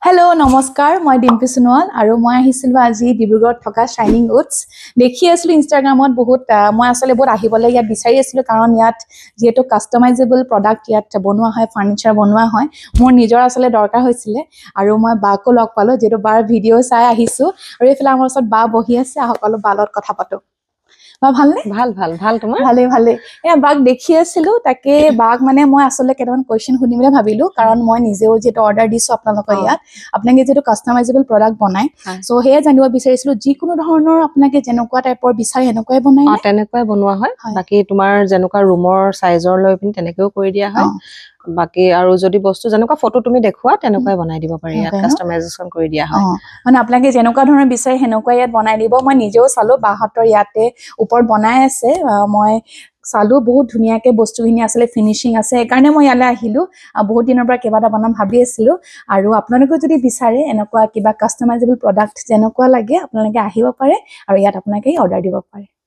Hello, নমস্কাৰ মই ডিম্পি সোণোৱাল আৰু মই আহিছিলো আজি ডিব্ৰুগড়ত থকা শাইনিং উডছ দেখি আছিলো ইনষ্টাগ্ৰামত বহুত মই আসলে বহুত আহিবলৈ ইয়াত বিচাৰি আছিলো কাৰণ ইয়াত যেটো কাস্টমাইজেবল প্ৰডাক্ট ইয়াত বনোৱা হয় ফাৰ্নিচাৰ বনোৱা হয় মোৰ নিজৰ আসলে দৰকাৰ হৈছিল আৰু মই বাকো লগ পালো যেটো বাৰ ভিডিও চাই আহিছো আৰু এফালে আমাৰ ওচৰত বা বহি আছে সকলো বালত কথা পাতো বা ভালনে ভাল তোমাৰ ভালে এ বাক দেখি আছিলো তাকে বাক মানে মই আসলে কেইটামান কোৱেশ্চন শুনিবলৈ ভাবিলো কাৰণ মই নিজেও যেটো অৰ্ডাৰ দিছো আপোনালোকৰ ইয়াত আপোনালোকে যেটো কাস্টমাইজেবল প্ৰডাক্ট বনাই সো হে জানিব বিচাৰিছিলো যি কোনো ধৰণৰ আপোনালোকে যেনেকুৱা টাইপৰ বিচাৰে এনেকুৱাই বনাই নে তেনেকুৱাই বনোৱা হয় বাকি তোমাৰ যেনেকুৱা ৰুমৰ সাইজৰ লৈ পিন তেনেকেও কৰি দিয়া হয় বাকি আৰু যদি বস্তু যেনেকুৱা ফটো তুমি দেখুৱা তেনেকুৱাই বনাই দিব পাৰি ইয়াত কাস্টমাইজেচন কৰি দিয়া হয় মানে আপোনালোকে যেনেকুৱা ধৰণৰ বিচাৰে হেনেকুৱা ইয়াত বনাই দিব মই নিজেও চালো বাহতৰ ইয়াতে ওপৰ বনাই আছে মই চালু বহুত ধুনিয়াকে বস্তুখিনি আসলে ফিনিশিং আছে কাৰণে মই ইয়ালে আহিলো বহুত দিনৰ পৰা কেবাটা বনাম ভাবি আছিলো আৰু আপোনালোকে যদি বিচাৰে এনেকুৱা কিবা কাস্টমাইজেবল প্ৰডাক্ট যেনেকুৱা লাগে আপোনালোকে আহিব পাৰে আৰু ইয়াত আপোনালোকে অৰ্ডাৰ দিব পাৰে